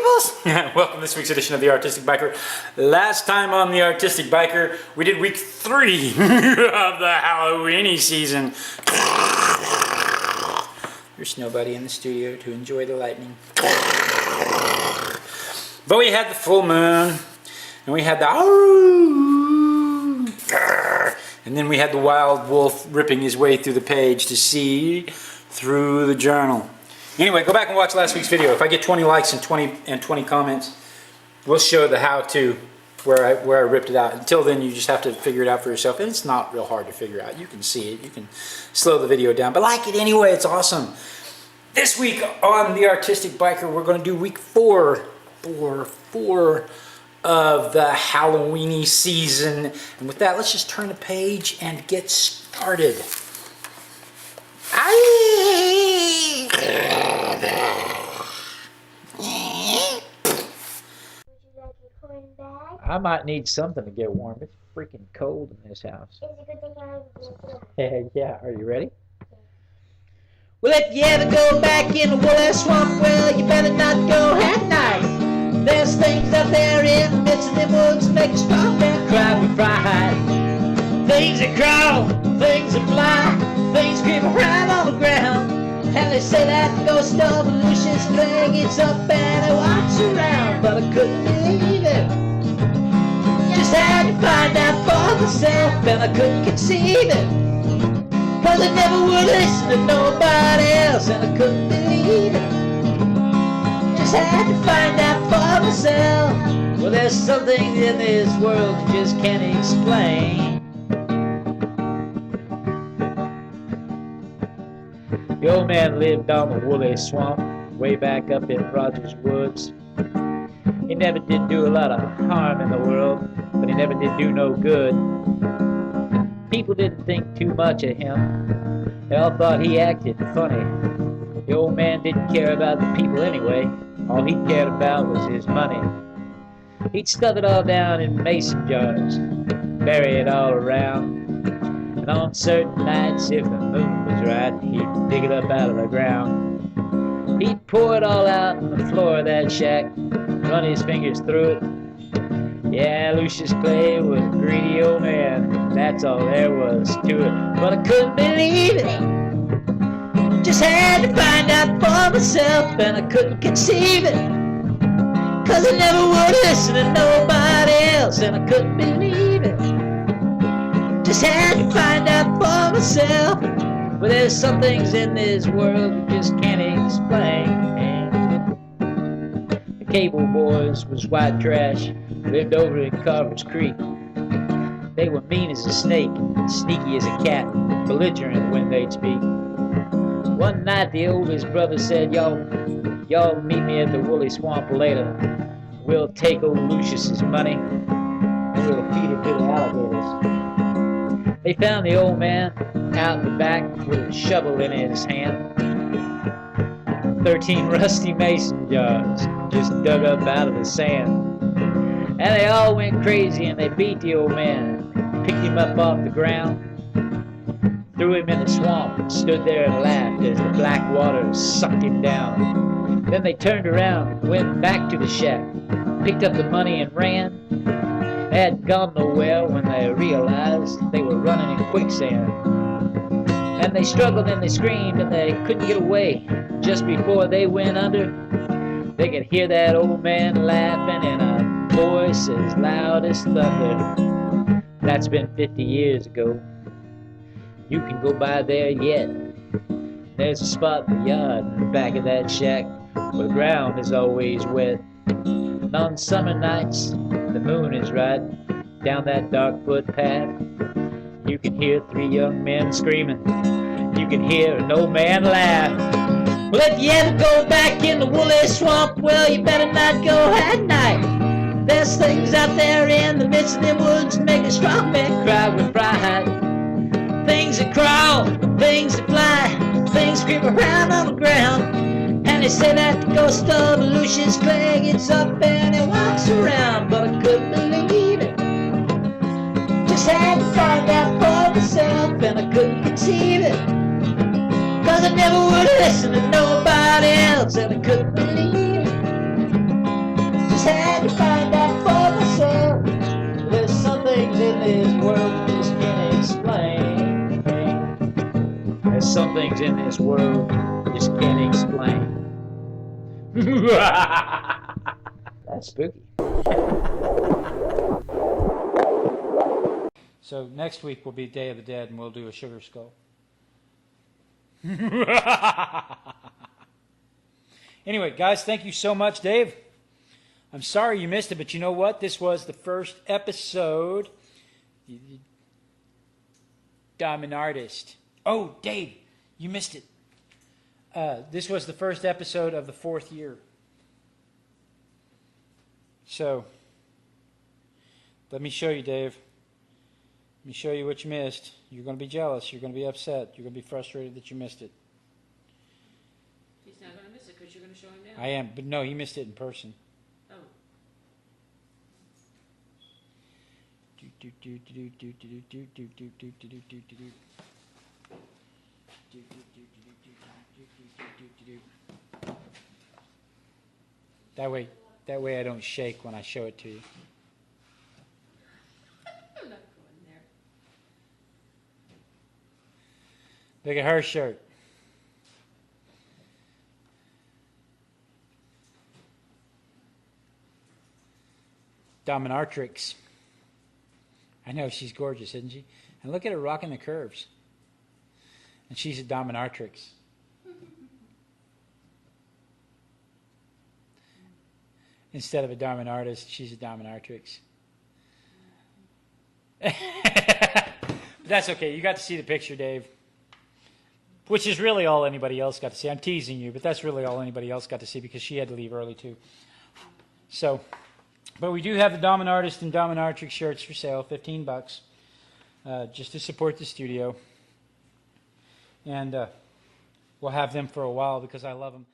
peoples! Welcome to this week's edition of The Artistic Biker. Last time on The Artistic Biker, we did week 3 of the Halloweeny season. There's nobody in the studio to enjoy the lightning. But we had the full moon, and we had the and then we had the wild wolf ripping his way through the page to see through the journal. Anyway, go back and watch last week's video. If I get 20 likes and 20 comments, we'll show the how-to where I ripped it out. Until then, you just have to figure it out for yourself. And it's not real hard to figure out. You can see it. You can slow the video down. But like it anyway. It's awesome. This week on The Artistic Biker, we're going to do week 4 of the Halloweeny season. And with that, let's just turn the page and get started. I might need something to get warm. It's freaking cold in this house. Yeah, are you ready? Well, if you ever go back in the woolly swamp, well, you better not go at night. There's things out there in the midst of the woods make a strong man cry with fright. Things that crawl, things that fly, things creep around on the ground. And they say that the ghost of Lucius Clay gets up and he walks around. But I couldn't believe it. Just had to find out for myself, and I couldn't conceive it. Cause I never would listen to nobody else, and I couldn't believe it. Just had to find out for myself. Well, there's some things in this world you just can't explain. The old man lived on the woolly swamp, way back up in Rogers Woods. He never did do a lot of harm in the world, but he never did do no good. People didn't think too much of him. They all thought he acted funny. The old man didn't care about the people anyway. All he cared about was his money. He'd stuff it all down in mason jars, bury it all around. And on certain nights, if the moon was right, he'd dig it up out of the ground. He'd pour it all out on the floor of that shack, run his fingers through it. Yeah, Lucius Clay was a greedy old man. That's all there was to it. But I couldn't believe it. Just had to find out for myself, and I couldn't conceive it. Cause I never would listen to nobody else, and I couldn't believe it. Just had to find out for myself. But there's some things in this world you just can't explain. The Cable Boys was white trash, lived over in Carver's Creek. They were mean as a snake, sneaky as a cat, belligerent when they'd speak. One night the oldest brother said, y'all meet me at the woolly swamp later. We'll take old Lucius's money, and we'll feed it to the alligators. They found the old man out in the back with a shovel in his hand. 13 rusty mason jars just dug up out of the sand. And they all went crazy and they beat the old man, picked him up off the ground, threw him in the swamp and stood there and laughed as the black waters sucked him down. Then they turned around, went back to the shack, picked up the money and ran. They hadn't gone nowhere when they realized they were running in quicksand. And they struggled and they screamed and they couldn't get away. Just before they went under, they could hear that old man laughing in a voice as loud as thunder. That's been 50 years ago. You can go by there yet. There's a spot in the yard in the back of that shack where the ground is always wet. And on summer nights, the moon is right down that dark footpath. You can hear 3 young men screaming. You can hear an old man laugh. Well, if you ever go back in the woolly swamp, well, you better not go at night. There's things out there in the midst of the woods that make a strong man cry with fright. Things that crawl, things that fly, things creep around on the ground. And they say that the ghost of Lucius Clay gets up and he walks around. But I couldn't believe it. Just had to find out for myself, and I couldn't conceive it. Cause I never would listen to nobody else, and I couldn't believe it. just had to find out for myself. There's some things in this world you just can't explain. There's some things in this world you just can't explain. That's spooky. So next week will be Day of the Dead, and we'll do a sugar skull. Anyway, guys, thank you so much, Dave. I'm sorry you missed it, but you know what? This was the first episode. Diamond Artist. Oh, Dave, you missed it. This was the first episode of the 4th year. So, let me show you, Dave. Let me show you what you missed. You're going to be jealous. You're going to be upset. You're going to be frustrated that you missed it. He's not going to miss it because you're going to show him now. I am, but no, he missed it in person. Oh. That way I don't shake when I show it to you. I'm not going there. Look at her shirt. Dominatrix. I know, she's gorgeous, isn't she? And look at her rocking the curves. And she's a dominatrix. Instead of a diamond artist, she's a dominatrix. That's okay. You got to see the picture, Dave. Which is really all anybody else got to see. I'm teasing you, but that's really all anybody else got to see because she had to leave early too. So, but we do have the Dominartist and Dominatrix shirts for sale, $15, just to support the studio. And we'll have them for a while because I love them.